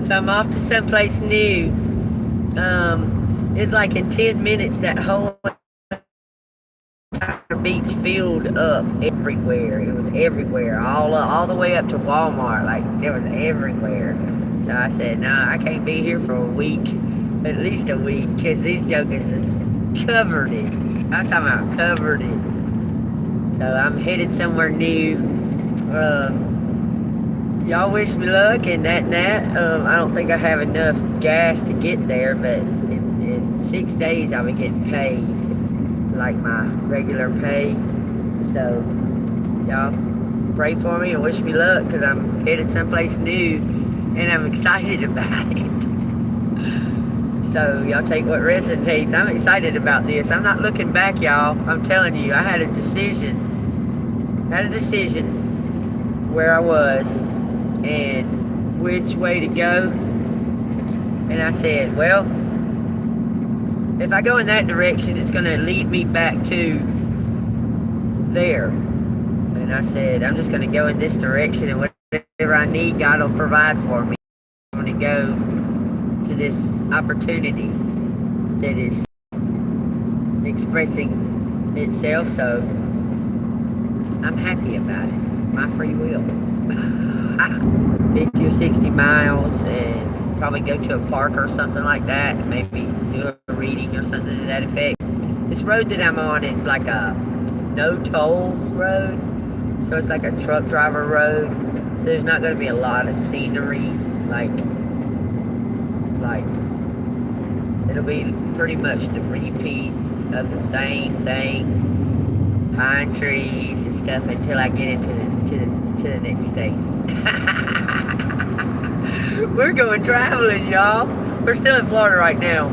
So I'm off to someplace new. It's like in 10 minutes that whole beach filled up everywhere. It was everywhere, all the way up to Walmart. Like it was everywhere. So I said, nah, I can't be here for a week, at least a week, because these jokers is covered it. I'm talking about covered it. So I'm headed somewhere new. Y'all wish me luck and that. I don't think I have enough gas to get there, but in 6 days I'll be getting paid, like my regular pay. So y'all pray for me and wish me luck, because I'm headed someplace new and I'm excited about it. So y'all take what resonates. I'm excited about this. I'm not looking back, y'all. I'm telling you, I had a decision where I was and which way to go. And I said, well, if I go in that direction, it's going to lead me back to there. And I said, I'm just going to go in this direction, and whatever I need, God will provide for me. I'm going to go to this opportunity that is expressing itself. So I'm happy about it. My free will. 50 or 60 miles, and probably go to a park or something like that, and maybe do a reading or something to that effect. This road that I'm on is like a no tolls road, so it's like a truck driver road. So there's not going to be a lot of scenery, like it'll be pretty much the repeat of the same thing, pine trees and stuff, until I get into the next state. We're going traveling, y'all. We're still in Florida right now.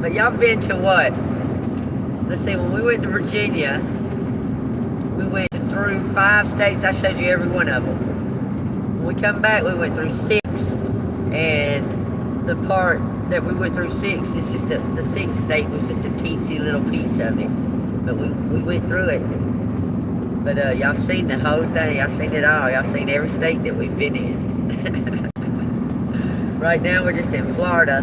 But y'all been to what? Let's see, when we went to Virginia, we went through 5 states. I showed you every one of them. When we come back, we went through 6. And the part that we went through 6 is just the 6th state was just a teensy little piece of it. But we went through it. But y'all seen the whole thing. Y'all seen it all. Y'all seen every state that we've been in. Right now we're just in Florida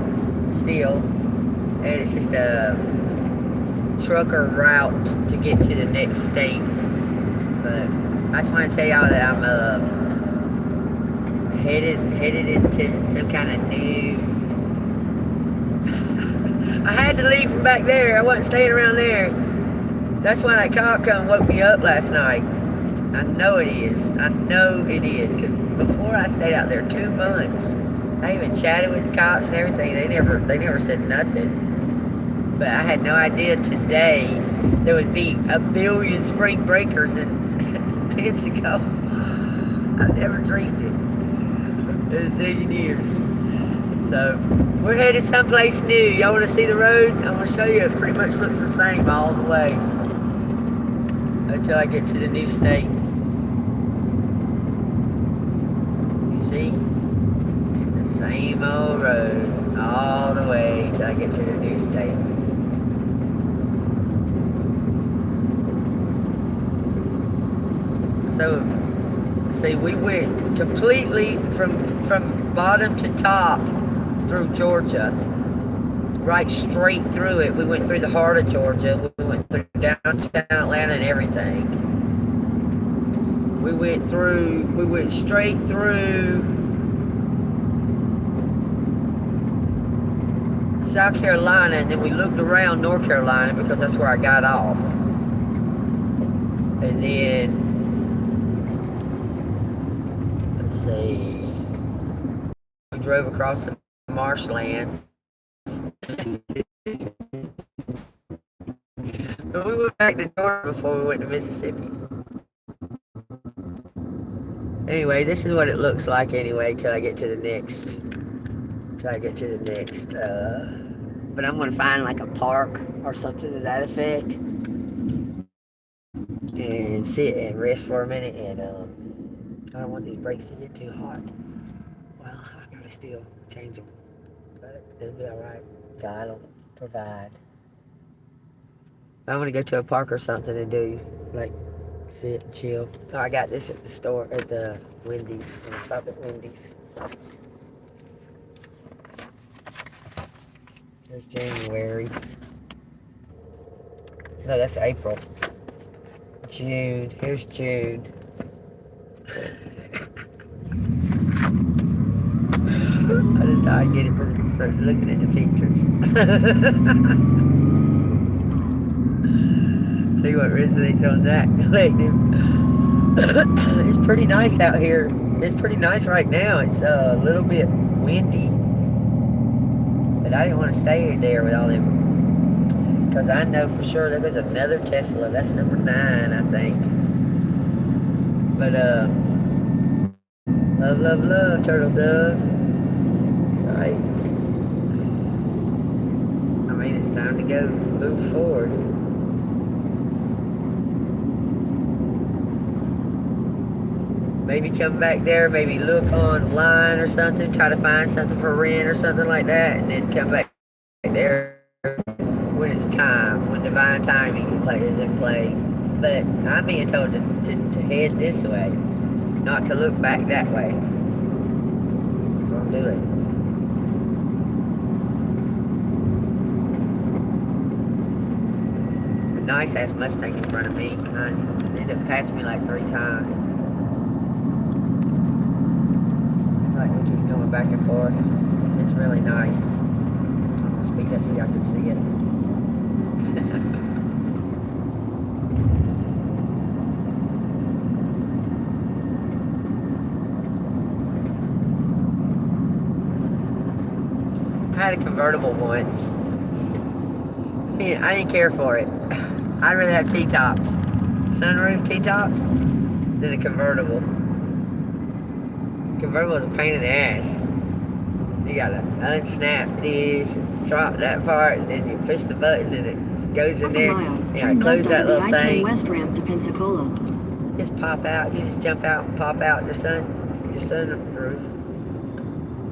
still. And it's just a trucker route to get to the next state. But I just want to tell y'all that I'm headed into some kind of new... I had to leave from back there. I wasn't staying around there. That's why that cop come and woke me up last night. I know it is. Because before I stayed out there 2 months, I even chatted with the cops and everything. They never said nothing. But I had no idea today there would be a billion spring breakers in Pensacola. I've never dreamed it in a zillion years. So we're headed someplace new. Y'all want to see the road? I'm going to show you. It pretty much looks the same all the way until I get to the new state. You see? It's the same old road all the way until I get to the new state. So, see, we went completely from bottom to top through Georgia, right straight through it. We went through the heart of Georgia. We went through downtown Atlanta and everything. We went straight through South Carolina, and then we looked around North Carolina because that's where I got off. And then, let's see, we drove across the marshlands. But we went back to Georgia before we went to Mississippi. Anyway, this is what it looks like anyway till I get to the next. But I'm going to find like a park or something to that effect and sit and rest for a minute. And I don't want these brakes to get too hot. Well, I got to still change them. But it'll be alright. God will provide. I want to go to a park or something and do, like, sit and chill. Oh, I got this at the store, at the Wendy's. I'm going to stop at Wendy's. There's January. No, that's April. June. Here's June. I just thought I'd get it for looking at the pictures. Tell you what resonates on that collective. It's pretty nice out here. It's pretty nice right now. It's a little bit windy. But I didn't want to stay there with all them. Because I know for sure there goes another Tesla. That's number 9, I think. But, love, love, love, turtle dove. It's alright. I mean, it's time to go move forward. Maybe come back there, maybe look online or something, try to find something for rent or something like that, and then come back there when it's time, when divine timing is in play. But I'm being told to head this way, not to look back that way. That's what I'm doing. A nice ass Mustang in front of me. It ended up passing me like 3 times. Like we keep going back and forth. It's really nice. I'm gonna speed up so y'all can see it. I had a convertible once. I didn't care for it. I'd rather have T-tops. Sunroof T-tops than a convertible. Convertible is a pain in the ass. You gotta unsnap this, and drop that part, and then you push the button and it goes in there. You gotta close that little thing. West ramp to Pensacola. Just pop out. You just jump out and pop out your sunroof.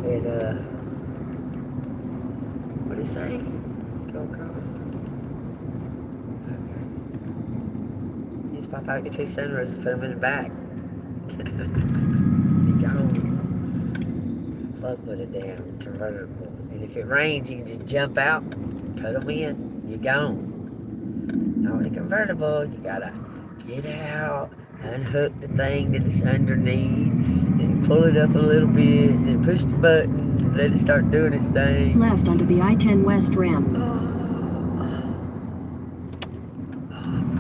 And what do you say? Go across. Okay. You just pop out your 2 sunroofs and put them in the back. Fuck with a damn convertible. And if it rains, you can just jump out, put them in, you're gone. Now with a convertible, you gotta get out, unhook the thing that is underneath, and pull it up a little bit, and then push the button, and let it start doing its thing. Left onto the I-10 West ramp. Oh,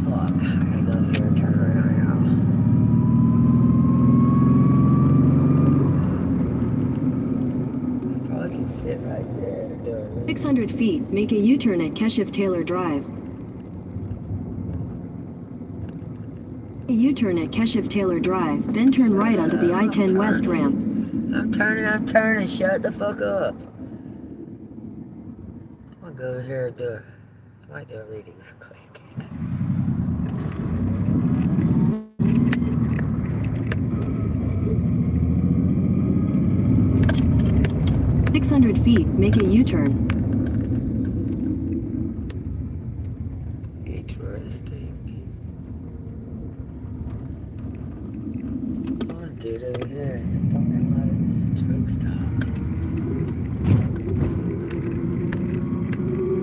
fuck. I gotta go here and turn around now. sit right there doing it. 600 feet, make a U-turn at Keshiv-Taylor Drive. A U-turn at Keshiv-Taylor Drive, then turn right onto the I-10 West ramp. I'm turning, shut the fuck up. I'm gonna go over here and I might do a reading real quick. 600 feet, make a U-turn. Interesting. Oh, dude, over here. Fucking lot of this truck stop.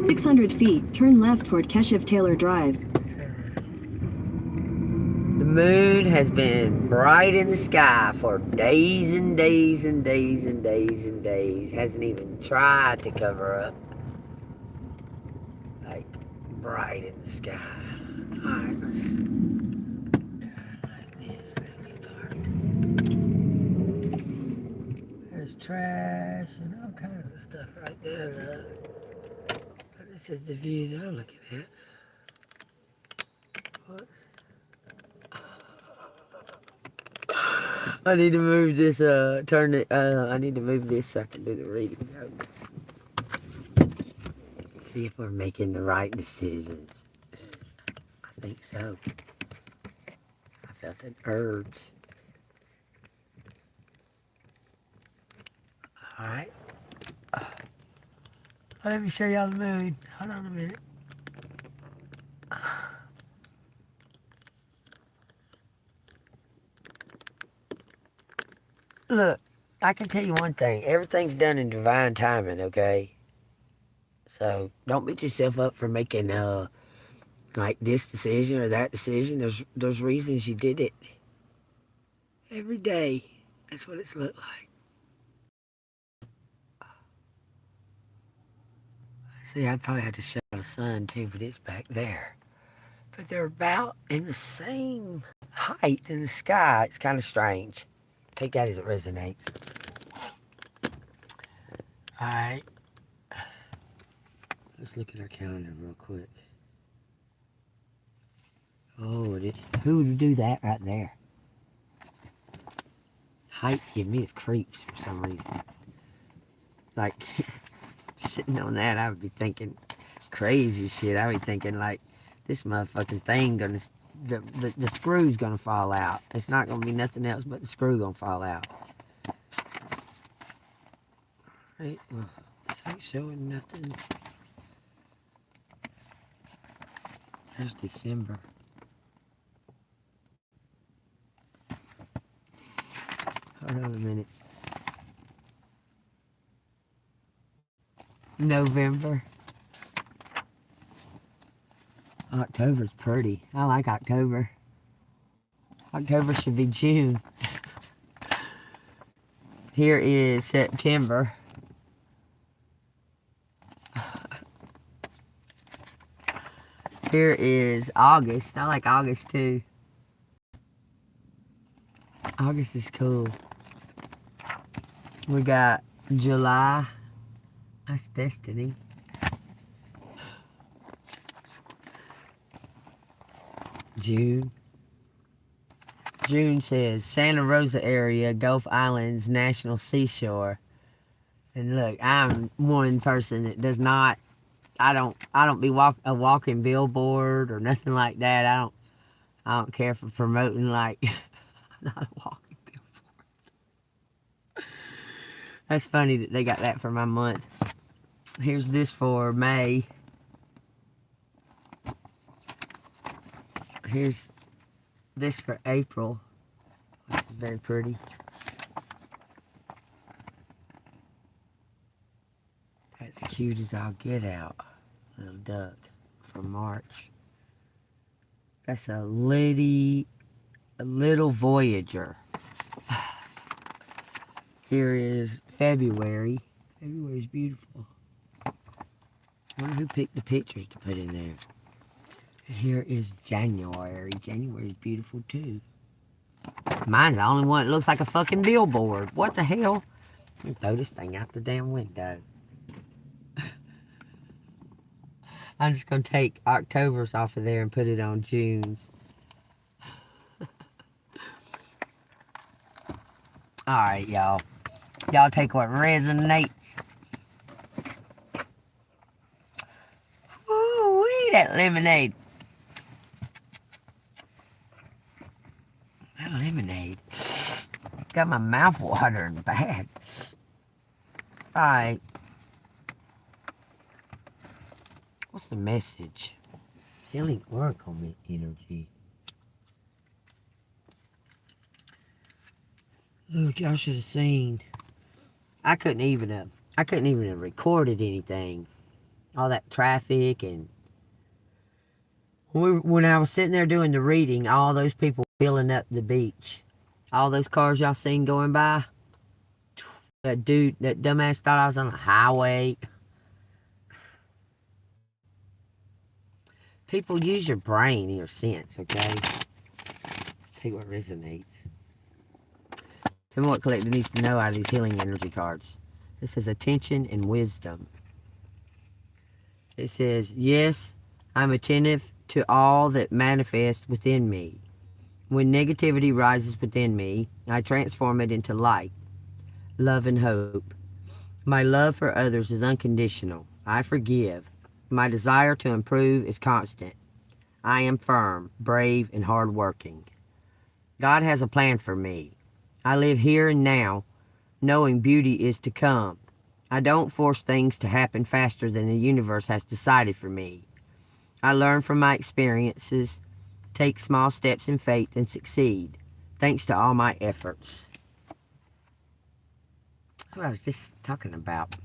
600 feet, turn left toward Keshiv-Taylor Drive. The moon has been bright in the sky for days and days and days and days and days. Hasn't even tried to cover up. Like, bright in the sky. Alright, let's turn like this. There's trash and all kinds of stuff right there. Look. This is the view that I'm looking at. What's I need to move this, I need to move this so I can do the reading. See if we're making the right decisions. I think so. I felt an urge. Alright. Let me show y'all the moon. Hold on a minute. Look, I can tell you one thing. Everything's done in divine timing, okay? So don't beat yourself up for making like this decision or that decision. There's reasons you did it. Every day. That's what it's looked like. See, I'd probably have to show the sun too, but it's back there. But they're about in the same height in the sky. It's kind of strange. Take that as it resonates. Alright. Let's look at our calendar real quick. Oh, who would do that right there? Heights give me the creeps for some reason. Like, sitting on that, I would be thinking crazy shit. I would be thinking, like, this motherfucking thing gonna, the screw's gonna fall out. It's not gonna be nothing else but the screw gonna fall out. Right, well, this ain't showing nothing. There's December. Hold on a minute. November. October's pretty. I like October. October should be June. Here is September. Here is August. I like August too. August is cool. We got July. That's destiny. June. June says Santa Rosa area, Gulf Islands, National Seashore. And look, I'm one person that does not. I don't be a walking billboard or nothing like that. I don't care for promoting like not a walking billboard. That's funny that they got that for my month. Here's this for May. Here's this for April. This is very pretty. That's cute as I'll get out. Little duck for March. That's a little Voyager. Here is February. February's beautiful. I wonder who picked the pictures to put in there. Here is January. January's beautiful too. Mine's the only one that looks like a fucking billboard. What the hell? Let me throw this thing out the damn window. I'm just going to take October's off of there and put it on June's. Alright, y'all. Y'all take what resonates. Woo-wee, that lemonade. That lemonade. Got my mouth watering bad. Alright. What's the message? Healing oracle energy. Look, y'all should have seen. I couldn't even have recorded anything. All that traffic and when I was sitting there doing the reading, all those people filling up the beach. All those cars y'all seen going by. That dude, that dumbass thought I was on the highway. People, use your brain and your sense, okay? Take what resonates. Tell me what collector needs to know out of these healing energy cards. It says attention and wisdom. It says, yes, I'm attentive to all that manifests within me. When negativity rises within me, I transform it into light, love, and hope. My love for others is unconditional. I forgive. My desire to improve is constant. I am firm, brave, and hardworking. God has a plan for me. I live here and now, knowing beauty is to come. I don't force things to happen faster than the universe has decided for me. I learn from my experiences, take small steps in faith, and succeed, thanks to all my efforts. That's what I was just talking about.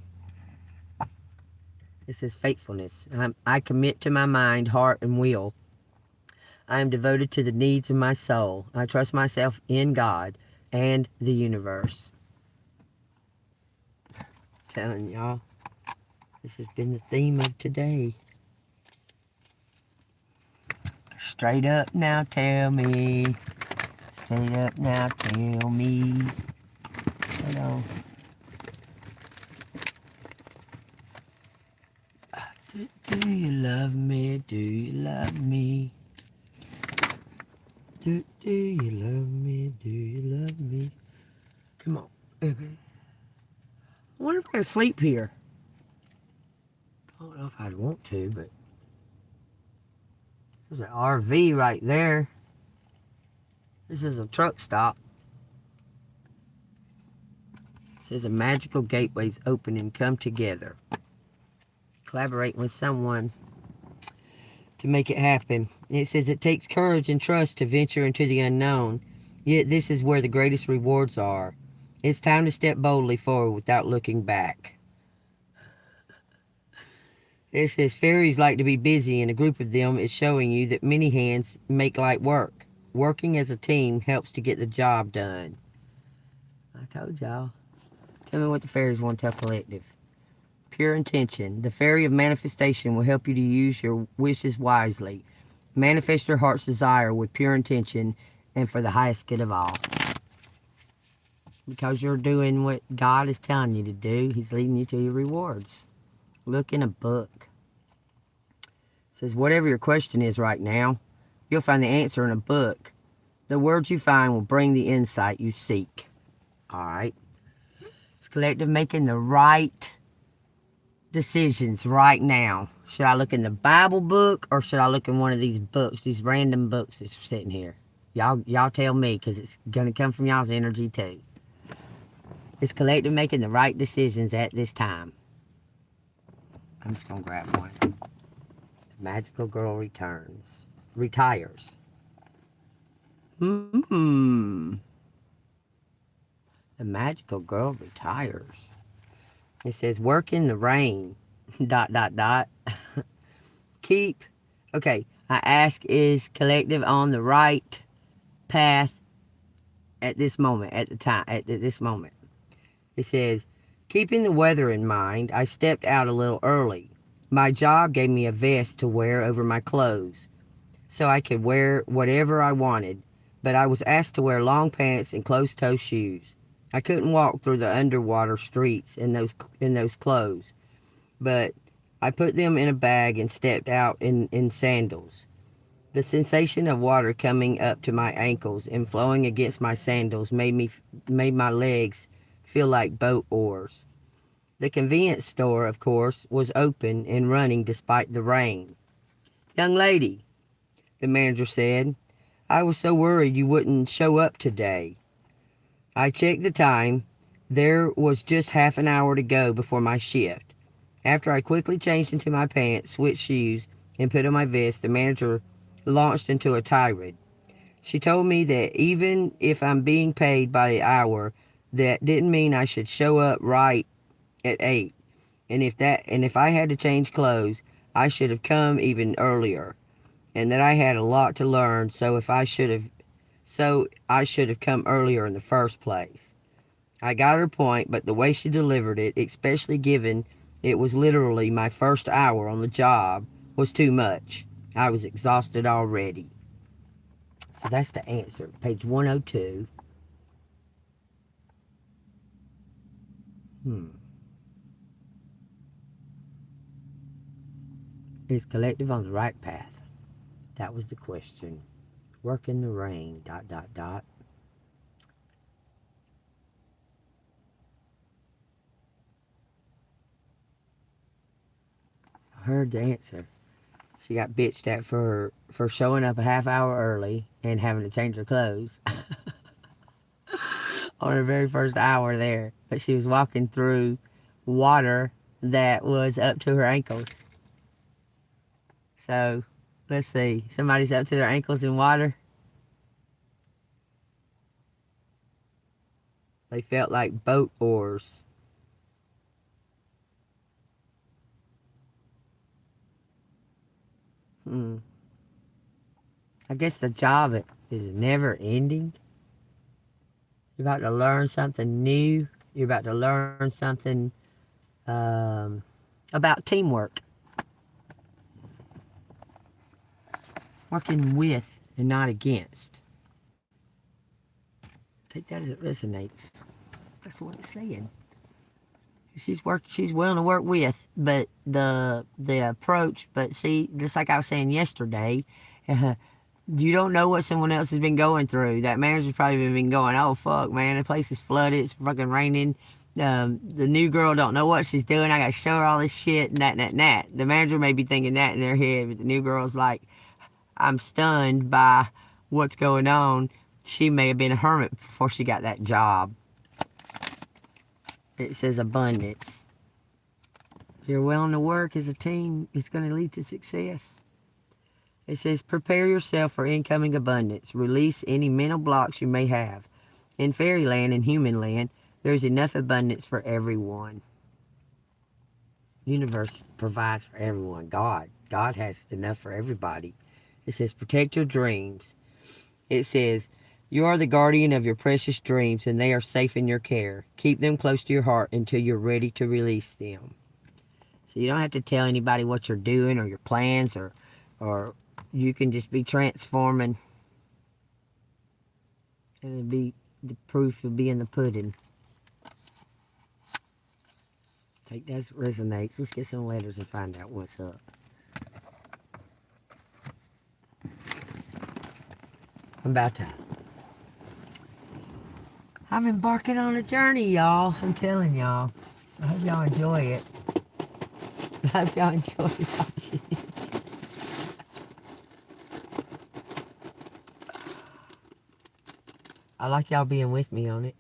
It says faithfulness. I commit to my mind, heart, and will. I am devoted to the needs of my soul. I trust myself in God and the universe. Telling y'all, this has been the theme of today. Straight up now, tell me. Straight up now, tell me. Hold on. Do you love me? Do you love me? Do you love me? Do you love me? Come on. I wonder if I can sleep here. I don't know if I'd want to, but there's an RV right there. This is a truck stop. It says a magical gateways open and come together. Collaborating with someone to make it happen. It says it takes courage and trust to venture into the unknown, yet this is where the greatest rewards are. It's time to step boldly forward without looking back. It says fairies like to be busy, and a group of them is showing you that many hands make light work. Working as a team helps to get the job done. I told y'all. Tell me what the fairies want to tell collective. Pure intention. The fairy of manifestation will help you to use your wishes wisely. Manifest your heart's desire with pure intention and for the highest good of all. Because you're doing what God is telling you to do, He's leading you to your rewards. Look in a book. It says, whatever your question is right now, you'll find the answer in a book. The words you find will bring the insight you seek. All right. It's collective making the right decisions right now. Should I look in the Bible book or should I look in one of these books, these random books that's sitting here? Y'all tell me, because it's going to come from y'all's energy too. It's collective making the right decisions at this time. I'm just going to grab one. The magical girl retires. The magical girl retires. It says, work in the rain, ... Keep, okay, I ask, is collective on the right path at this moment, at this moment? It says, keeping the weather in mind, I stepped out a little early. My job gave me a vest to wear over my clothes, so I could wear whatever I wanted, but I was asked to wear long pants and closed-toe shoes. I couldn't walk through the underwater streets in those clothes, but I put them in a bag and stepped out in sandals. The sensation of water coming up to my ankles and flowing against my sandals made my legs feel like boat oars. The convenience store, of course, was open and running despite the rain. Young lady, the manager said, I was so worried you wouldn't show up today. I checked the time. There was just half an hour to go before my shift. After I quickly changed into my pants, switched shoes, and put on my vest, the manager launched into a tirade. She told me that even if I'm being paid by the hour, that didn't mean I should show up right at 8. And if I had to change clothes, I should have come even earlier. And that I had a lot to learn, so I should have come earlier in the first place. I got her point, but the way she delivered it, especially given it was literally my first hour on the job, was too much. I was exhausted already. So that's the answer. Page 102. Is collective on the right path? That was the question. Work in the rain, ... I heard the answer. She got bitched at for showing up a half hour early and having to change her clothes on her very first hour there. But she was walking through water that was up to her ankles. So, let's see. Somebody's up to their ankles in water. They felt like boat oars. I guess the job is never ending. You're about to learn something new. You're about to learn something about teamwork. Working with and not against. Take that as it resonates. That's what it's saying. She's willing to work with, but the approach. But see, just like I was saying yesterday, you don't know what someone else has been going through. That manager's probably been going, oh fuck, man, the place is flooded. It's fucking raining. The new girl don't know what she's doing. I gotta show her all this shit and that. The manager may be thinking that in their head, but the new girl's like, I'm stunned by what's going on. She may have been a hermit before she got that job. It says abundance. If you're willing to work as a team, it's going to lead to success. It says prepare yourself for incoming abundance. Release any mental blocks you may have. In fairyland and human land, there's enough abundance for everyone. Universe provides for everyone. God has enough for everybody. It says protect your dreams. It says you are the guardian of your precious dreams, and they are safe in your care. Keep them close to your heart until you're ready to release them. So you don't have to tell anybody what you're doing or your plans, or you can just be transforming, and the proof will be in the pudding. Take that as it resonates. Let's get some letters and find out what's up. I'm embarking on a journey, y'all. I'm telling y'all. I hope y'all enjoy it. I hope y'all enjoy watching it. I like y'all being with me on it.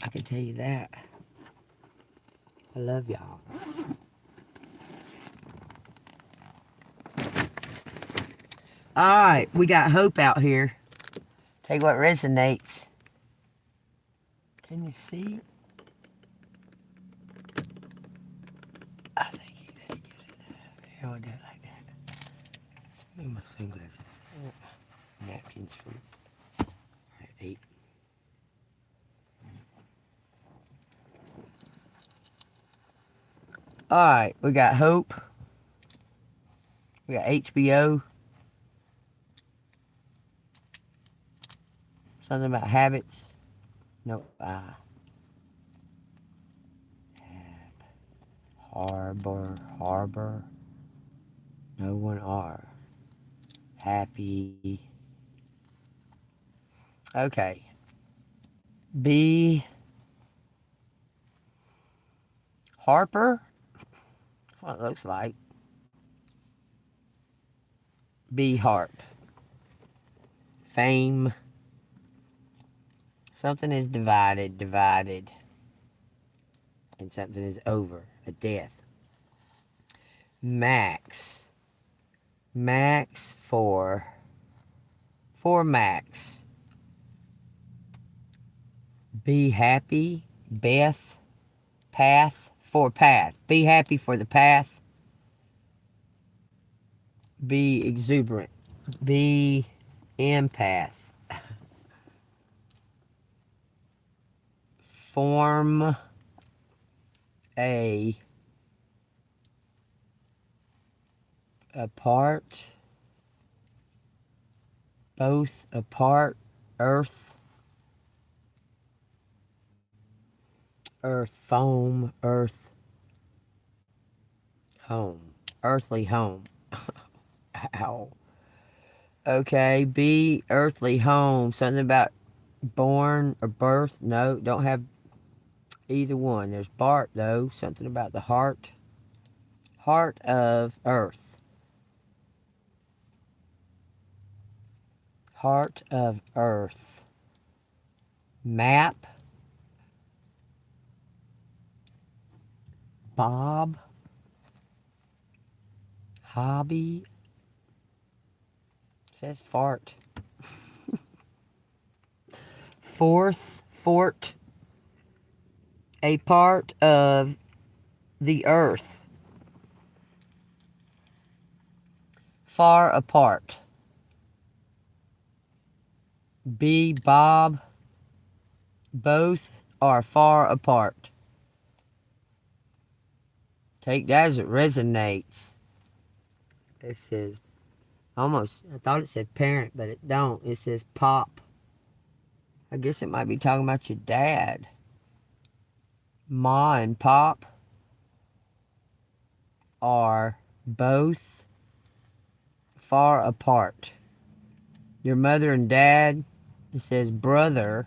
I can tell you that. I love y'all. Alright, we got hope out here. Take what resonates. Can you see? I think you can see good enough. Here, I'll do it like that. Let's move my sunglasses. Napkins from 8. Alright, we got hope. We got HBO. Something about habits. Nope. Harbor. No one R. Happy. Okay. B. Harper. That's what it looks like. B. Harp. Fame. Something is divided. And something is over. A death. Max for Max. Be happy. Beth. Path for path. Be happy for the path. Be exuberant. Be empath. Form apart, both apart, earth, foam, earth, home, earthly home. Ow. Okay, be earthly home. Something about born or birth. No, don't have either one. There's Bart, though. Something about the heart. Heart of earth. Heart of earth. Map. Bob. Hobby. Says fart. Fort. A part of the earth. far apart. B, Bob. Both are far apart. Take that as it resonates. It says, almost, I thought it said parent, but it don't. It says pop. I guess it might be talking about your dad. Ma and Pop are both far apart. Your mother and dad, it says brother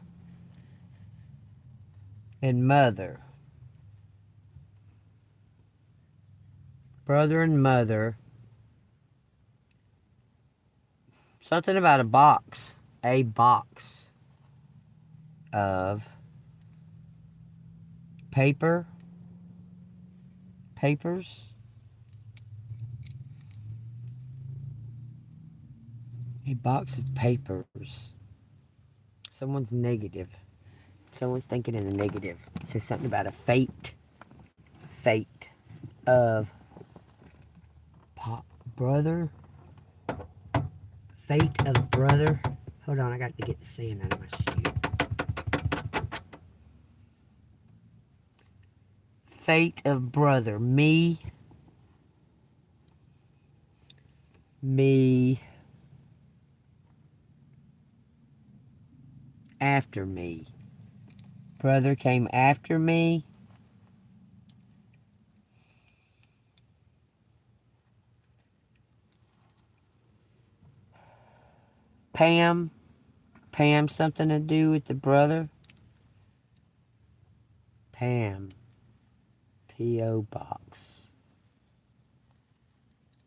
and mother. Brother and mother. Something about a box. A box of papers. A box of papers. Someone's negative. Someone's thinking in the negative. It says something about a fate. Fate of brother. Fate of brother. Hold on, I got to get the sand out of my shoe. Fate of brother. Me. After me. Brother came after me. Pam. Pam, something to do with the brother. Pam. P.O. Box.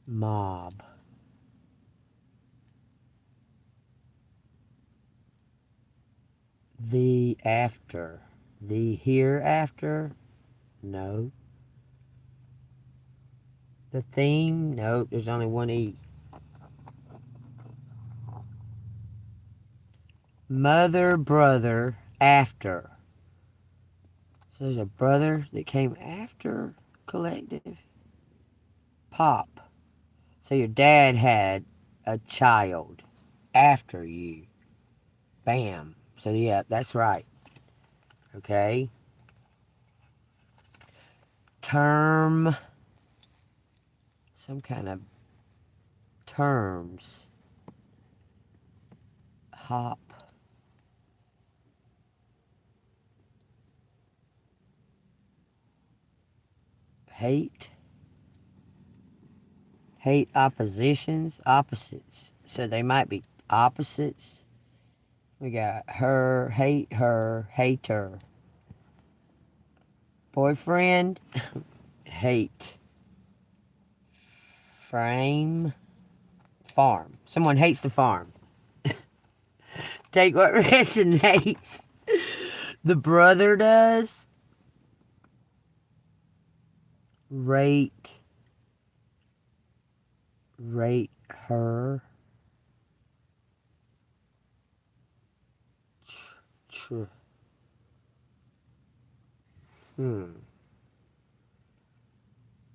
Mob. The after. The hereafter? No. The theme? No, there's only one E. Mother, brother, after. So there's a brother that came after collective. Pop. So your dad had a child after you. Bam. So yeah, that's right. Okay. Term. Some kind of terms. Hop. Hate. Hate oppositions. Opposites. So they might be opposites. We got her, hater. Boyfriend, hate. Frame, farm. Someone hates the farm. Take what resonates. The brother does. Rate her.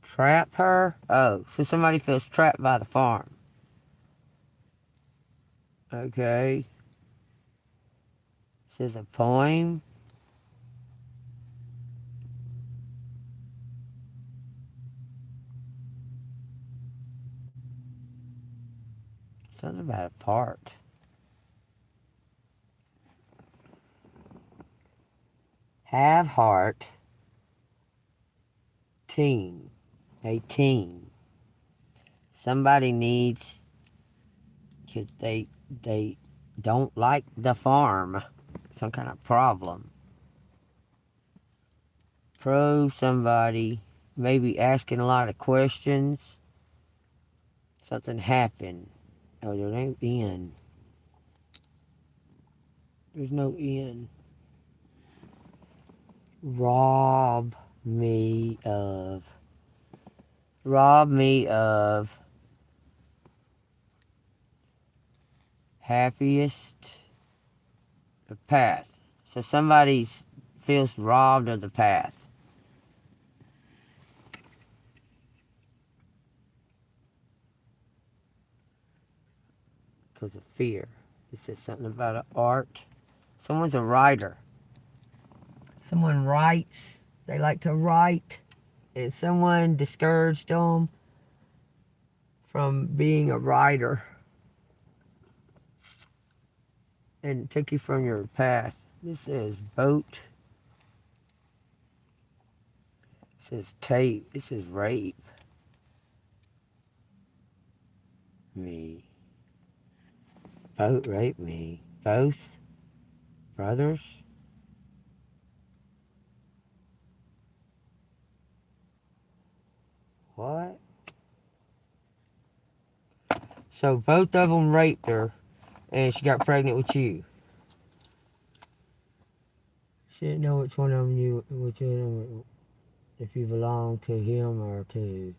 Trap her? Oh, so somebody feels trapped by the farm. Okay. This is a poem. Something about a part. Have heart. Team. A team. Somebody needs, because they don't like the farm. Some kind of problem. Pro somebody. Maybe asking a lot of questions. Something happened. Oh, there ain't end. There's no end. Rob me of happiest path. So somebody feels robbed of the path. because of fear. It says something about an art. Someone's a writer. Someone writes. They like to write. And someone discouraged them from being a writer. And took you from your path. This says boat. It says tape. It says rape. Me. Boat raped me. Both brothers. What? So both of them raped her, and she got pregnant with you. She didn't know which one of them if you belonged to him or to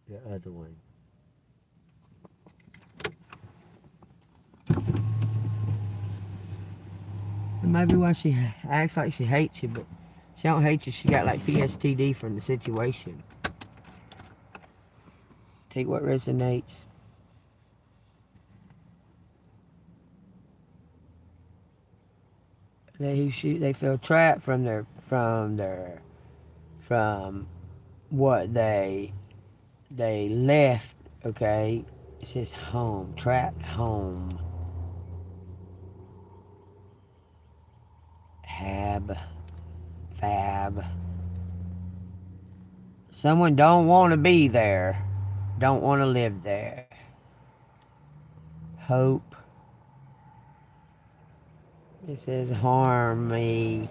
the other one. And maybe why she acts like she hates you, but she don't hate you. She got like PSTD from the situation. Take what resonates. They feel trapped from what they left. Okay, it says home, trapped home. Fab. Someone don't want to be there. Don't want to live there. Hope. It says harm me.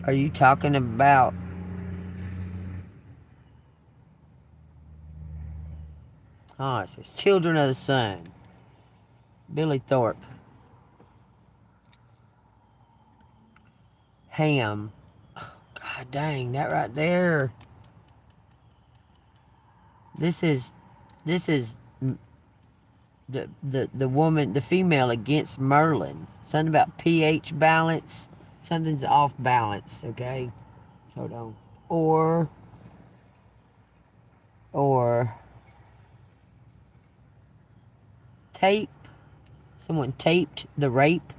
Are you talking about it says children of the sun. Billy Thorpe. Ham. Oh, God dang, that right there. This is the woman, the female against Merlin. Something about pH balance. Something's off balance, okay? Hold on. Or tape. Someone taped the rape.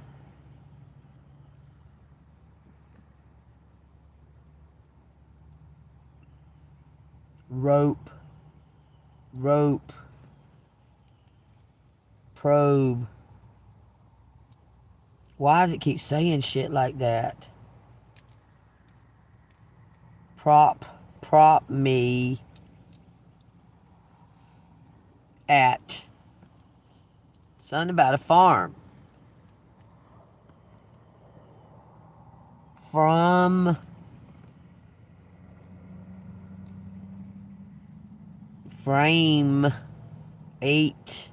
Rope. Probe. Why does it keep saying shit like that? Prop me at something about a farm. From frame 8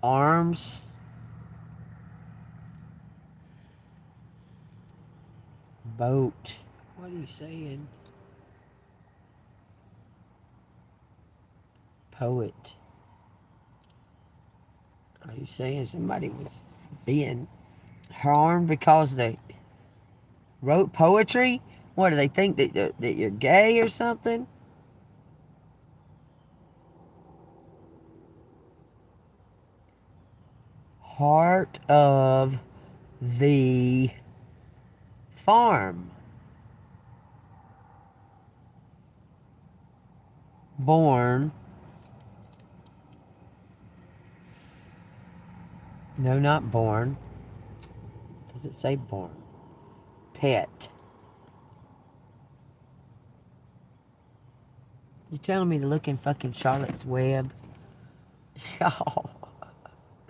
arms. Boat. What are you saying? Poet. Are you saying somebody was being harmed because they wrote poetry? What, do they think that you're gay or something? Heart of the farm. Born. No, not born. Does it say born? Pet. You telling me to look in fucking Charlotte's Web? Y'all.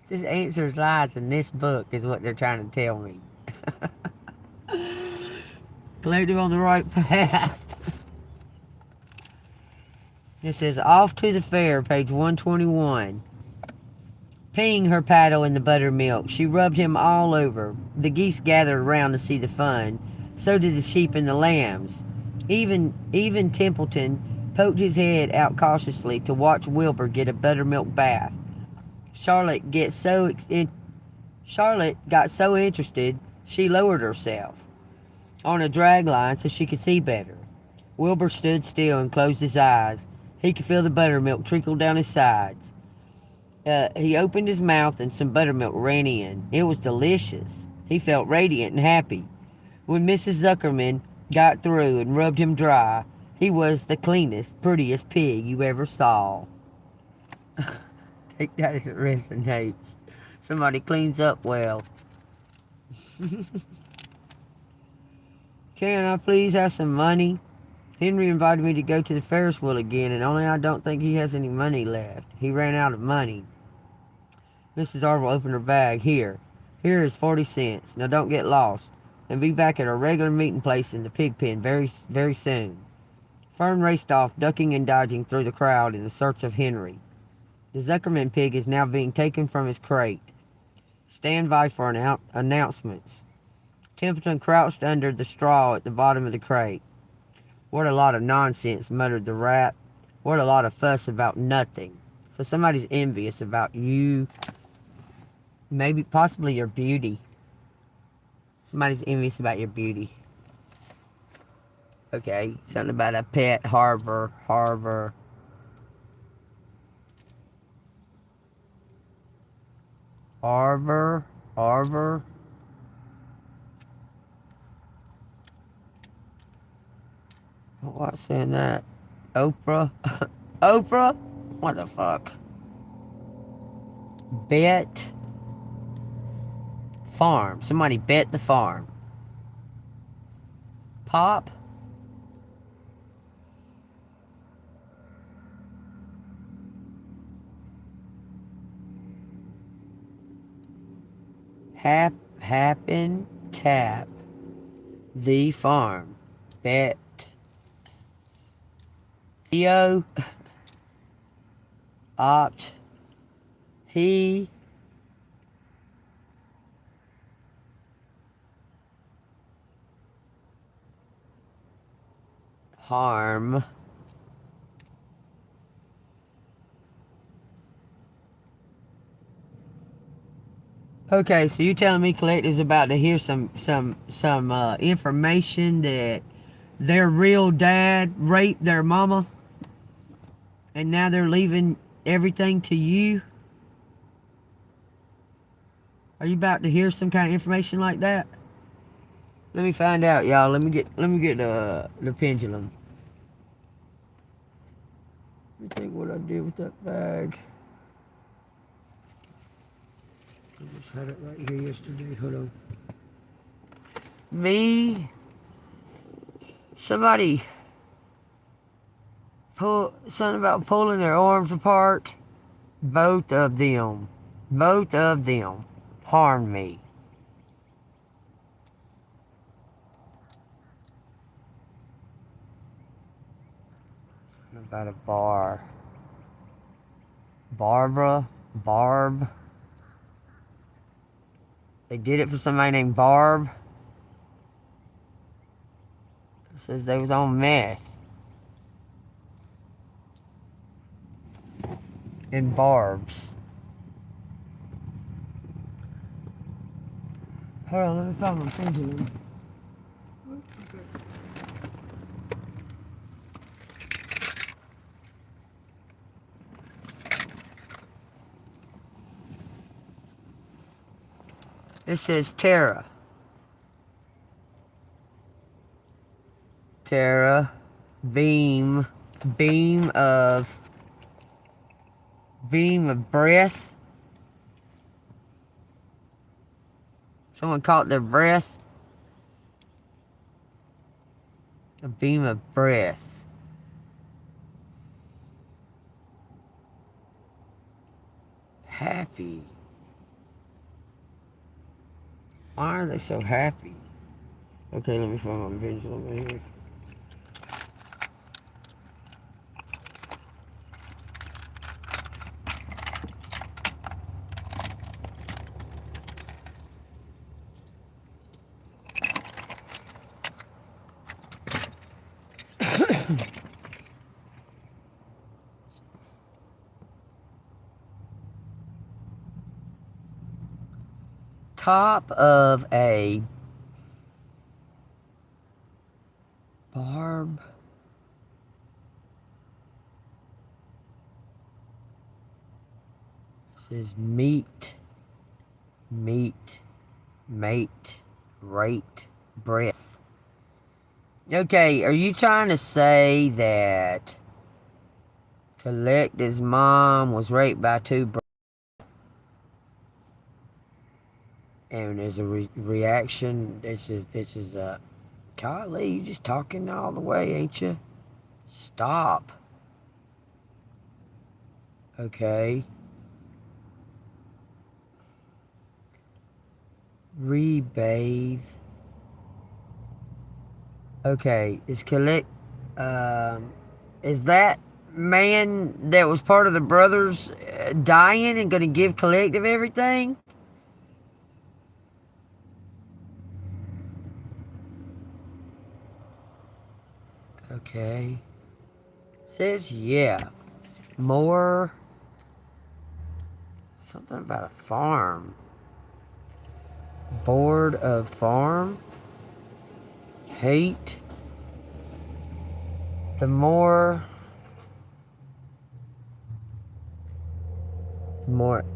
This answers lies in this book is what they're trying to tell me. Collective on the right path. It says, off to the fair, page 121. Peeing her paddle in the buttermilk, she rubbed him all over. The geese gathered around to see the fun. So did the sheep and the lambs. Even Templeton poked his head out cautiously to watch Wilbur get a buttermilk bath. Charlotte got so interested, she lowered herself on a drag line so she could see better. Wilbur stood still and closed his eyes. He could feel the buttermilk trickle down his sides. He opened his mouth and some buttermilk ran in. It was delicious. He felt radiant and happy. When Mrs. Zuckerman got through and rubbed him dry, he was the cleanest, prettiest pig you ever saw. Take that as it resonates. Somebody cleans up well. Can I please have some money? Henry invited me to go to the Ferris wheel again, and only I don't think he has any money left. He ran out of money. Mrs. Arville opened her bag. Here is 40 cents. Now don't get lost, and be back at our regular meeting place in the pig pen very, very soon. Fern raced off, ducking and dodging through the crowd in the search of Henry. The Zuckerman pig is now being taken from his crate. Stand by for announcements. Templeton crouched under the straw at the bottom of the crate. What a lot of nonsense, muttered the rat. What a lot of fuss about nothing. So somebody's envious about you. Maybe, possibly your beauty. Somebody's envious about your beauty. Okay, something about a pet harbor. Harbor. What's saying that? Oprah? Oprah? What the fuck? Bet. Farm. Somebody bet the farm. Pop. Happen. Tap. The farm. Bet. Theo. Opt. He. Harm. Okay, so you're telling me Collector's about to hear some information that their real dad raped their mama, and now they're leaving everything to you? Are you about to hear some kind of information like that? Let me find out, y'all. Let me get the pendulum. Let me think what I did with that bag. I just had it right here yesterday. Hold on. Me. Somebody something about pulling their arms apart. Both of them harmed me. Something about a bar. Barb. They did it for somebody named Barb. It says they was on meth. And barbs. Hold on, let me find my pendulum. It says Tara. Beam of breath. Someone caught their breath. A beam of breath. Happy. Why are they so happy? Okay, let me find my pendulum right here. Top of a barb. says meat, mate, rate, breath. Okay, are you trying to say that Collector's mom was raped by two brothers? And there's a reaction. This is golly, you just talking all the way, ain't you? Stop. Okay. Rebathe. Okay, is that man that was part of the brothers dying and gonna give Collective everything? Okay. Says yeah. More. Something about a farm. Bored of farm. Hate. The more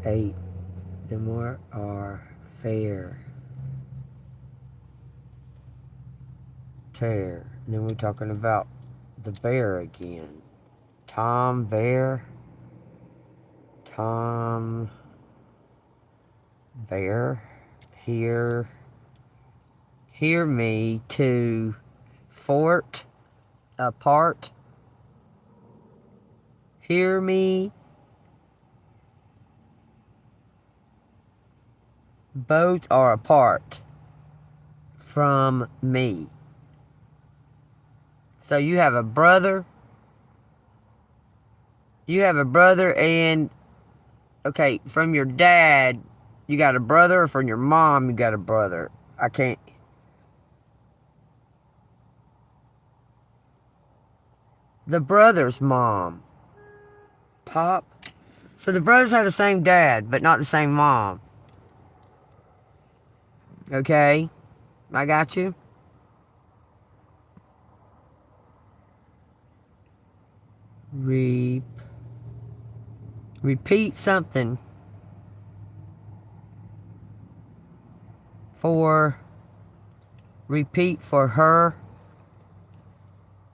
eight. The more are fair. Tear. And then we're talking about the bear again. Tom Bear. Tom Bear. Hear me to fort apart. Hear me. Both are apart from me. So you have a brother. You have a brother and, okay, from your dad, you got a brother, or from your mom, you got a brother. I can't. The brother's mom. Pop. So the brothers have the same dad, but not the same mom. Okay? I got you. Repeat something. Repeat for her.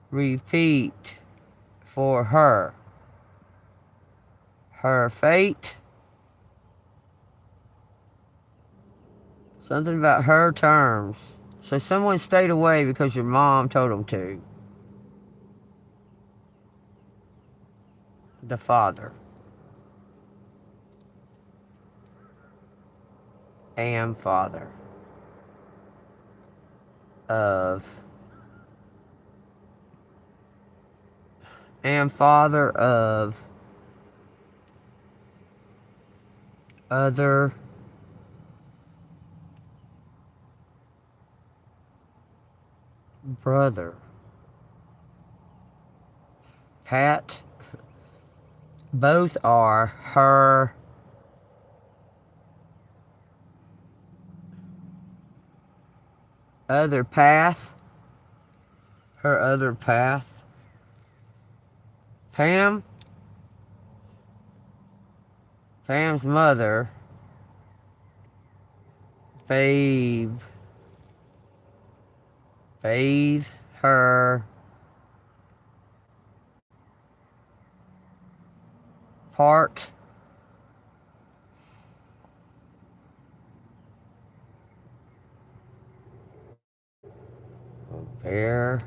Repeat for her. Her fate. Something about her terms. So someone stayed away because your mom told them to. The father. Am father. Am father of other brother. Pat. Both are her other path. Her other path. Pam. Pam's mother. Bathe her part bear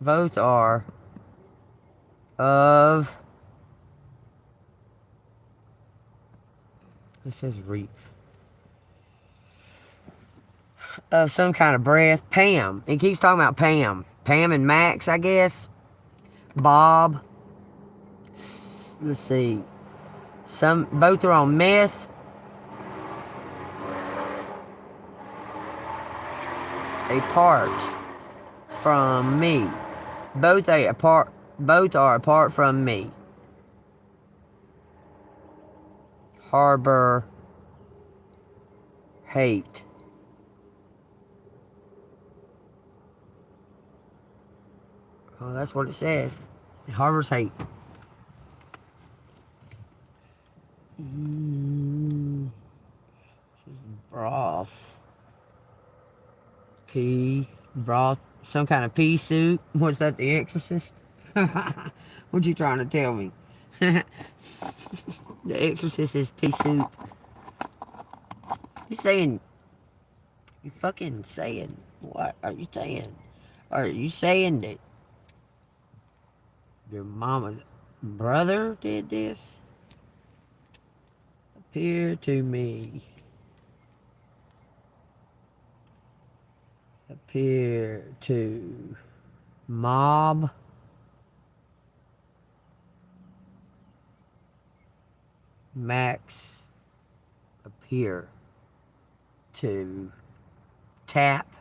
both are of, it says reap, of some kind of breath. Pam. It keeps talking about Pam. Pam and Max, I guess. Bob. Let's see. Both are on meth. Apart from me. Both are apart from me. Harbor hate. Oh, that's what it says. It harbors hate. This is broth. Pea. Broth. Some kind of pea soup. Was that The Exorcist? What you trying to tell me? The Exorcist is pea soup. You saying... You fucking saying... What are you saying? Are you saying that... Your mama's brother did this? Appear to me. Appear to... Mob... Max appear to tap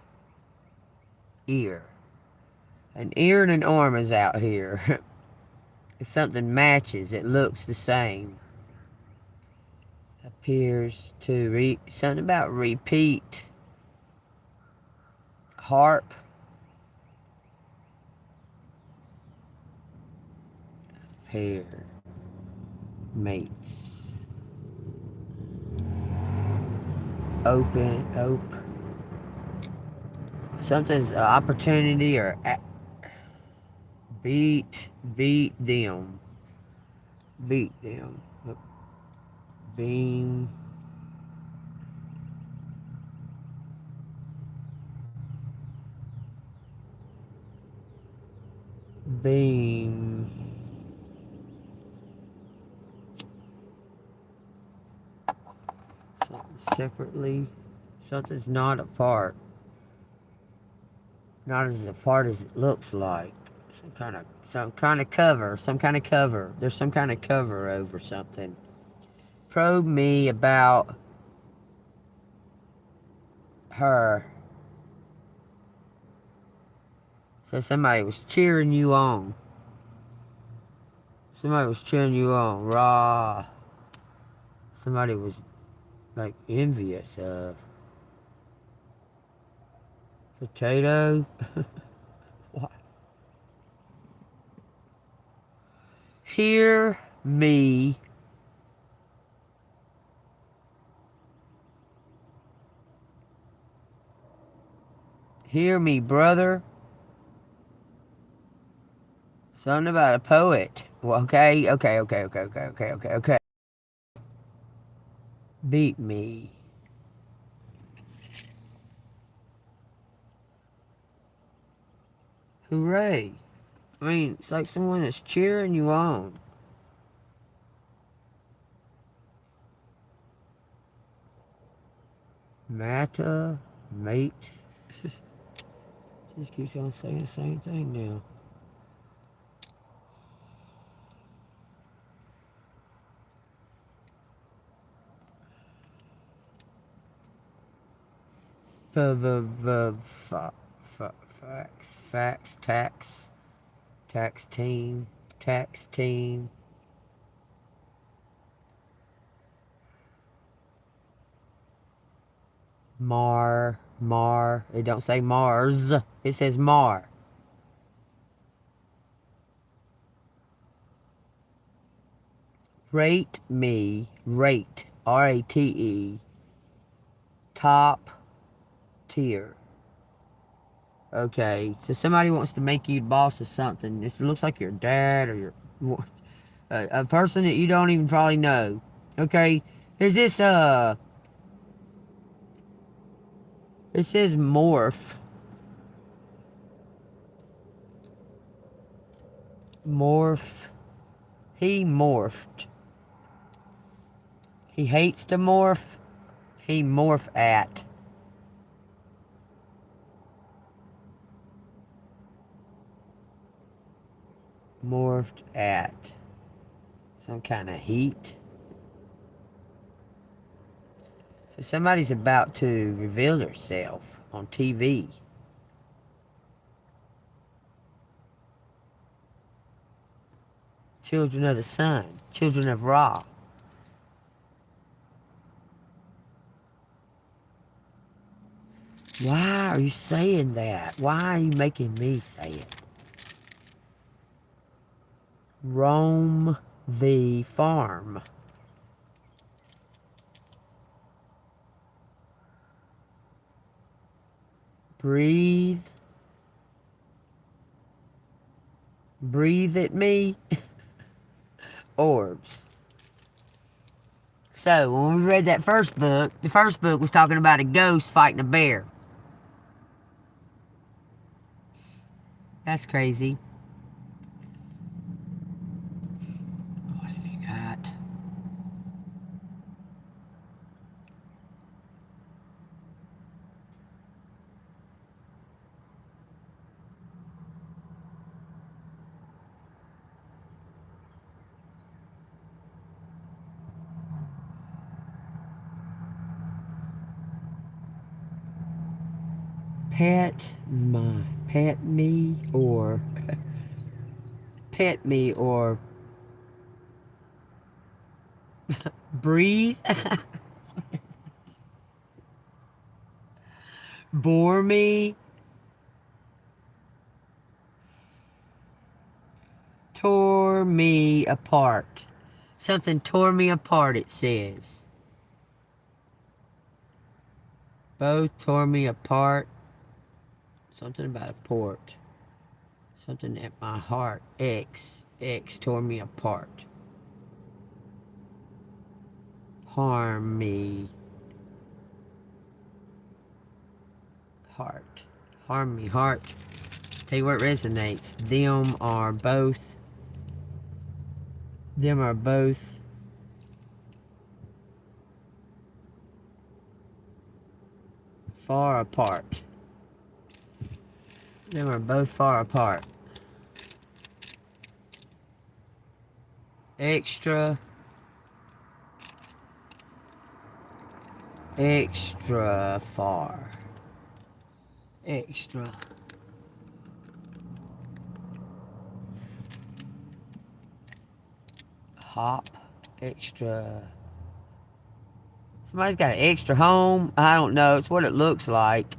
ear. An ear and an arm is out here. If something matches, it looks the same. Appears to something about repeat. Harp. Pair. Mates. Open. Something's opportunity or beat them. Beat them. Beam. Separately. Something's not apart. Not as apart as it looks like. Some kind of cover. There's some kind of cover over something. Probe me about her. So somebody was cheering you on. Raw. Somebody was like envious of. Potato. What? Hear me. Hear me, brother. Something about a poet. Well, okay. Beat me. Hooray. I mean, it's like someone is cheering you on. Mate. Just keeps on saying the same thing now. Facts, tax team. Mar, it don't say Mars, it says Mar. Rate, R-A-T-E, top tier. Okay, so somebody wants to make you boss of something. It looks like your dad or your a person that you don't even probably know. Okay, there's this it says morph. He morphed. He hates to morph. He morph at. Morphed at. Some kind of heat. So somebody's about to reveal herself on TV. Children of the sun. Children of Ra. Why are you saying that? Why are you making me say it? Roam the farm. Breathe. Breathe at me. Orbs. So, when we read that first book, the first book was talking about a ghost fighting a bear. That's crazy. What have you got? Pet me or pet me or breathe. Bore me. Tore me apart. Something tore me apart, it says. Both tore me apart. Something about a port. Something at my heart. X tore me apart. Harm me. Heart. Harm me, heart. Tell you what resonates. Them are both far apart. Them are both far apart. Extra far. Extra. Hop. Extra. Somebody's got an extra home. I don't know. It's what it looks like.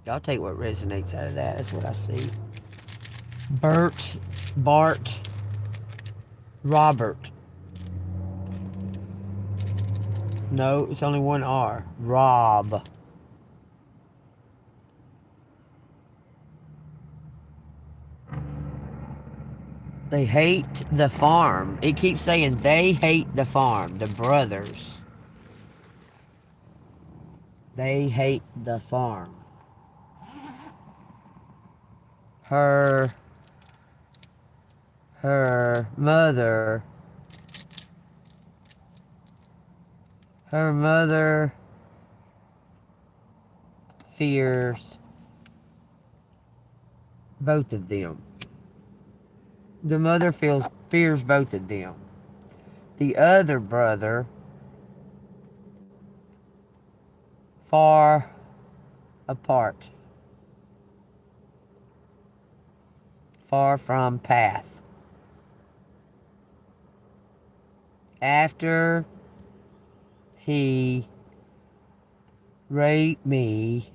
Y'all take what resonates out of that. That's what I see. Bart, Robert. No, it's only one R. Rob. They hate the farm. It keeps saying they hate the farm. The brothers. They hate the farm. Her mother fears both of them. The mother fears both of them. The other brother far apart. Far from path. After he raped me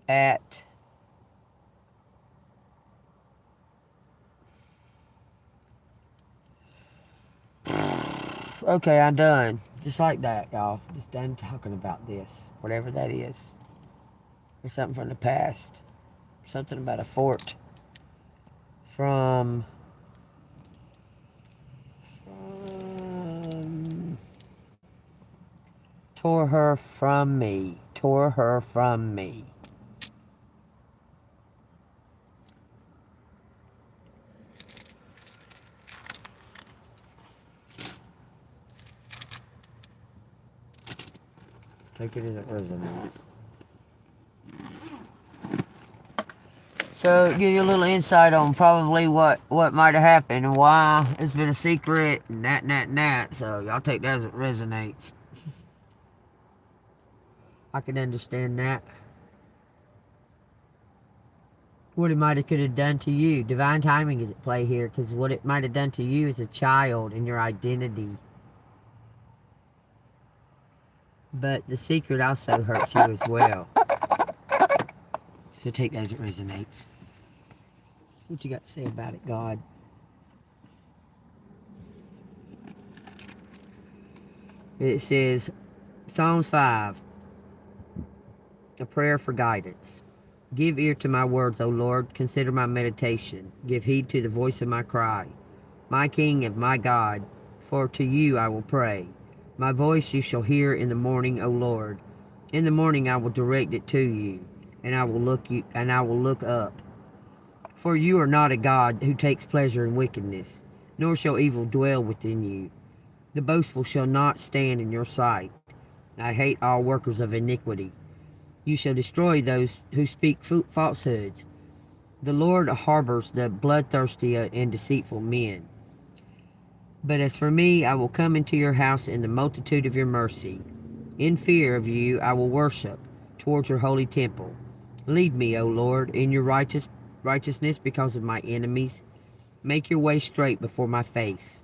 at okay, I'm done. Just like that, y'all. Just done talking about this. Whatever that is. Or something from the past. Something about a fort. From tore her from me. Tore her from me. Take it as it resonates. So, give you a little insight on probably what might have happened and why it's been a secret and that. So, y'all take that as it resonates. I can understand that. What it might have could have done to you. Divine timing is at play here, because what it might have done to you as a child and your identity. But the secret also hurts you as well. So take that as it resonates. What you got to say about it, God? It says, Psalms 5, a prayer for guidance. Give ear to my words, O Lord. Consider my meditation. Give heed to the voice of my cry. My King and my God, for to you I will pray. My voice you shall hear in the morning, O Lord. In the morning I will direct it to you, and I will look up. For you are not a God who takes pleasure in wickedness, nor shall evil dwell within you. The boastful shall not stand in your sight. I hate all workers of iniquity. You shall destroy those who speak falsehoods. The Lord harbors the bloodthirsty and deceitful men. But as for me, I will come into your house in the multitude of your mercy. In fear of you I will worship towards your holy temple. Lead me, O Lord, in your righteousness because of my enemies. Make your way straight before my face.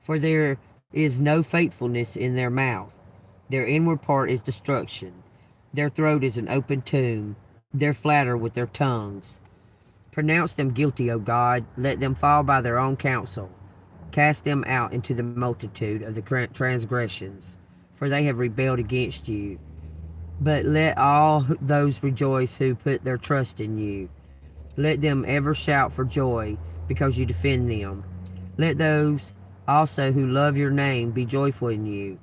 For there is no faithfulness in their mouth. Their inward part is destruction. Their throat is an open tomb. They flatter with their tongues. Pronounce them guilty, O God. Let them fall by their own counsel. Cast them out into the multitude of the transgressions, for they have rebelled against you. But let all those rejoice who put their trust in you. Let them ever shout for joy because you defend them. Let those also who love your name be joyful in you.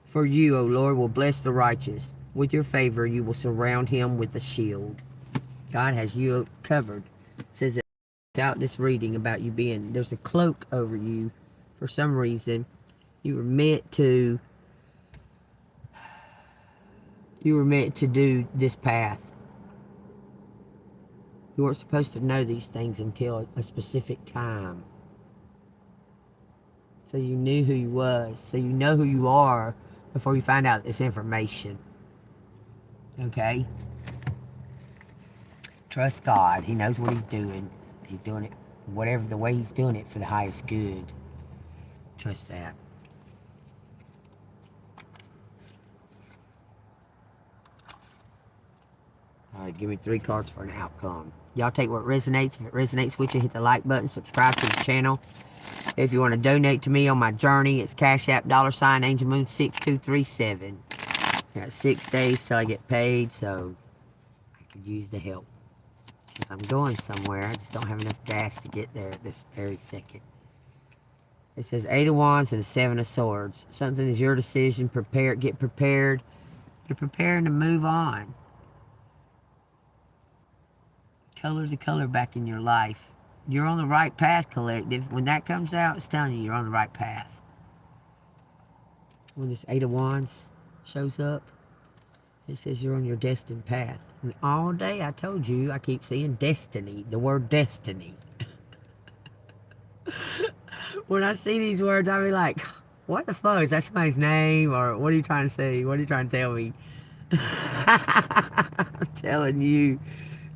For you, O Lord, will bless the righteous. With your favor you will surround him with a shield. God has you covered. It says that without this reading about you being, there's a cloak over you. For some reason, you were meant to do this path. You weren't supposed to know these things until a specific time. So you knew who you was. So you know who you are before you find out this information. Okay? Trust God. He knows what he's doing. He's doing it whatever the way he's doing it for the highest good. Trust that. Alright, give me 3 cards for an outcome. Y'all take what resonates. If it resonates with you, hit the like button. Subscribe to the channel. If you want to donate to me on my journey, it's Cash App $AngelMoon6237. I got 6 days till I get paid, so I could use the help. Because I'm going somewhere. I just don't have enough gas to get there at this very second. It says 8 of Wands and a 7 of Swords. Something is your decision. Get prepared. You're preparing to move on. Color to color back in your life. You're on the right path, collective. When that comes out, it's telling you you're on the right path. When this 8 of Wands shows up, it says you're on your destined path. And all day I told you, I keep seeing destiny. The word destiny. When I see these words, I'll be like, what the fuck? Is that somebody's name? Or what are you trying to say? What are you trying to tell me? I'm telling you.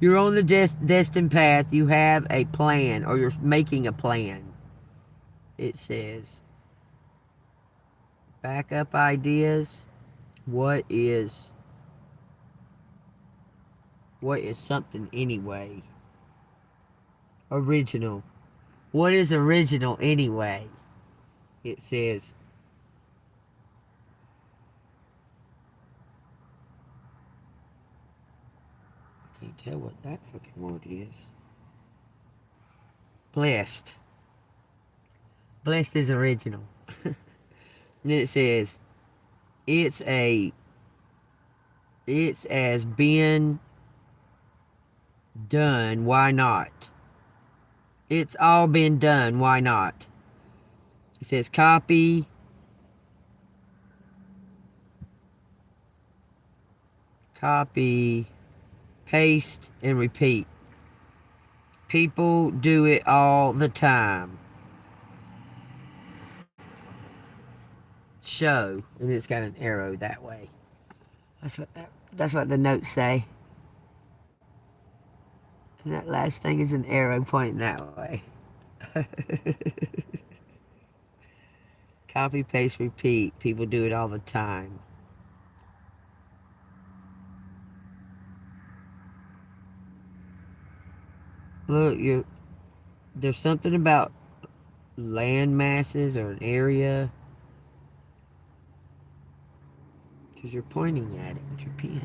You're on the destined path. You have a plan, or you're making a plan. It says, backup ideas. What is something anyway? Original. What is original anyway? It says, can't tell what that fucking word is. Blessed. Blessed is original. And then it says, it's as been done, why not? It's all been done, why not? It says copy, paste, and repeat. People do it all the time. Show, and it's got an arrow that way. That's what the notes say. And that last thing is an arrow pointing that way. Copy, paste, repeat. People do it all the time. Look, there's something about land masses or an area. Because you're pointing at it with your pen.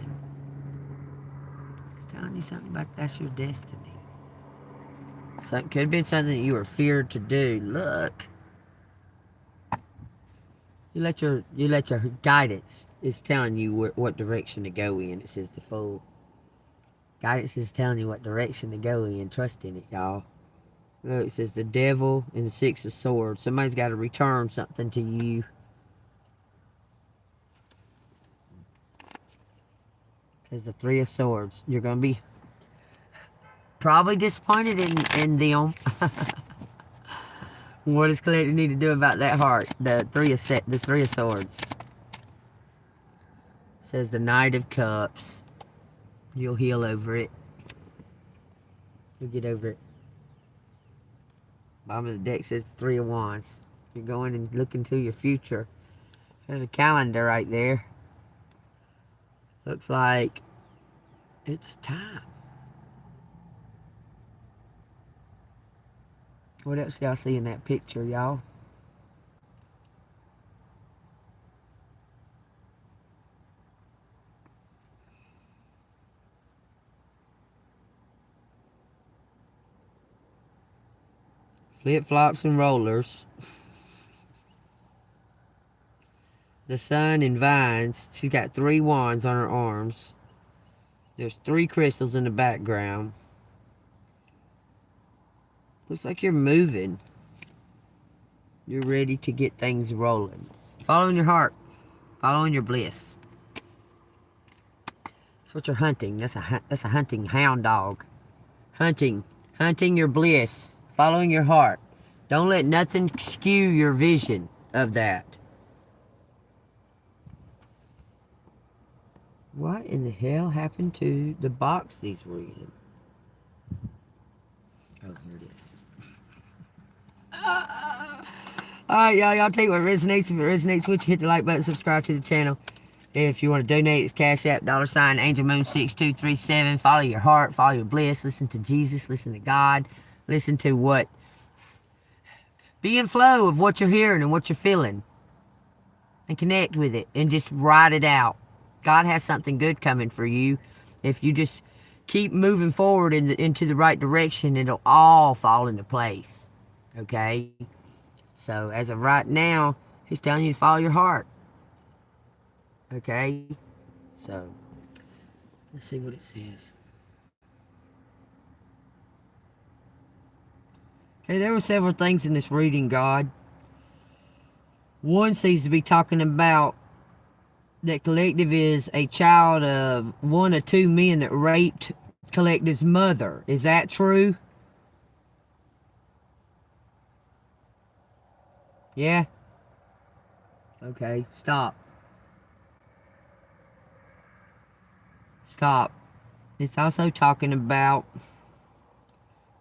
It's telling you something about that's your destiny. So it could have been something that you were feared to do. Look. You let your guidance is telling you what direction to go in. It says the Fool. Guidance is telling you what direction to go in. Trust in it, y'all. Look, it says the Devil and the Six of Swords. Somebody's got to return something to you. It says the Three of Swords. You're going to be probably disappointed in them. What does Collective need to do about that heart? The Three of Swords. It says the Knight of Cups. You'll heal over it. You'll get over it. Bottom of the deck says the Three of Wands. You're going and looking to your future. There's a calendar right there. Looks like it's time. What else y'all see in that picture, y'all? Flip-flops and rollers. The sun and vines. She's got 3 wands on her arms. There's 3 crystals in the background. Looks like you're moving. You're ready to get things rolling. Following your heart. Following your bliss. That's what you're hunting. That's a hunting hound dog. Hunting your bliss. Following your heart. Don't let nothing skew your vision of that. What in the hell happened to the box these were in? Oh, here it is. Alright, y'all take what resonates. If it resonates with you, hit the like button, subscribe to the channel. If you want to donate, it's Cash App, $, Angelmoon 6237. Follow your heart, follow your bliss. Listen to Jesus, listen to God. Listen to what? Be in flow of what you're hearing and what you're feeling. And connect with it and just ride it out. God has something good coming for you. If you just keep moving forward into the right direction, it'll all fall into place. Okay? So, as of right now, he's telling you to follow your heart. Okay? So, let's see what it says. Okay, there were several things in this reading, God. One seems to be talking about that Collective is a child of 1 or 2 men that raped Collective's mother. Is that true? Yeah? Okay, stop. Stop. It's also talking about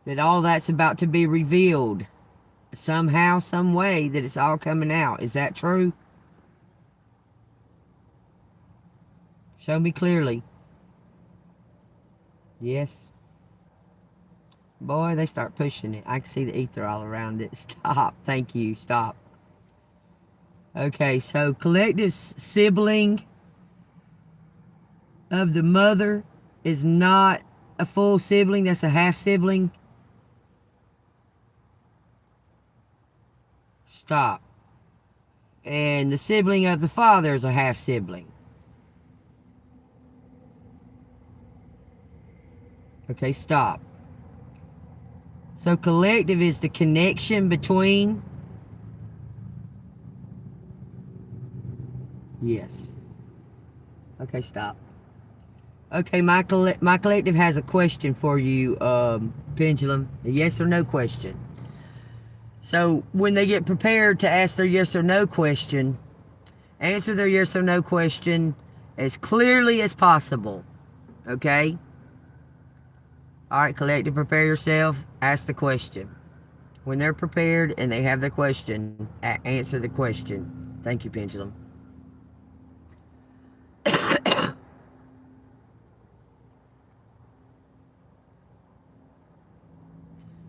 that all that's about to be revealed. Somehow, some way, that it's all coming out. Is that true? Show me clearly. Yes. Boy, they start pushing it. I can see the ether all around it. Stop. Thank you. Stop. Okay, so Collective's sibling of the mother is not a full sibling. That's a half sibling. Stop. And the sibling of the father is a half sibling. Okay, stop. So Collective is the connection between. Yes. Okay, stop. Okay, my Collective has a question for you, Pendulum. A yes or no question. So when they get prepared to ask their yes or no question, answer their yes or no question as clearly as possible. Okay? Alright, Collective, prepare yourself. Ask the question. When they're prepared and they have their question, answer the question. Thank you, Pendulum.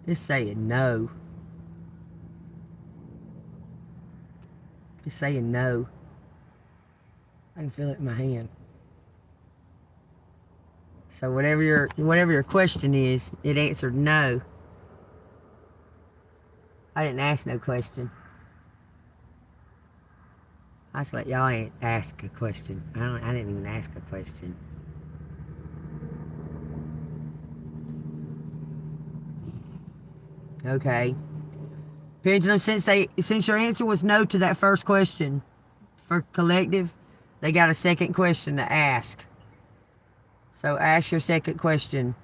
It's saying no. It's saying no. I can feel it in my hand. So whatever your question is, it answered no. I didn't ask no question. I just let y'all ask a question. I didn't even ask a question. Okay. Pendulum, since your answer was no to that first question for collective, they got a second question to ask. So ask your second question,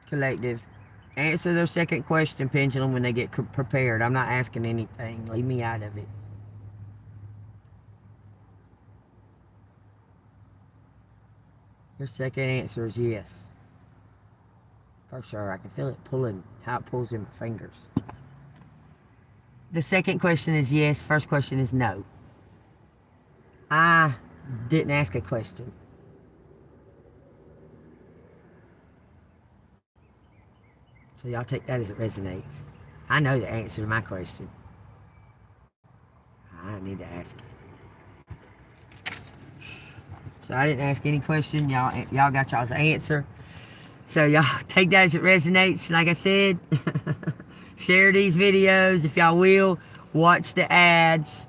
collective. Answer their second question, Pendulum, when they get prepared. I'm not asking anything. Leave me out of it. Your second answer is yes. For sure. I can feel it pulling, how it pulls in my fingers. The second question is yes. First question is no. I didn't ask a question. So y'all take that as it resonates. I know the answer to my question. I don't need to ask it. So I didn't ask any question. Y'all got y'all's answer. So y'all take that as it resonates. Like I said, share these videos if y'all will. Watch the ads.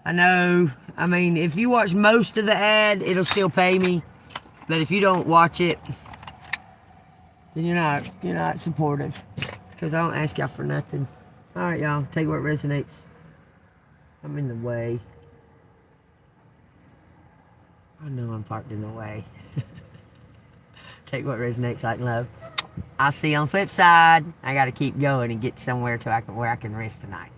I know, I mean, if you watch most of the ad, it'll still pay me. But if you don't watch it, then you're not supportive. Because I don't ask y'all for nothing. Alright, y'all, take what resonates. I'm in the way. I know I'm parked in the way. Take what resonates, like love. I'll see you on the flip side. I gotta keep going and get somewhere where I can rest tonight.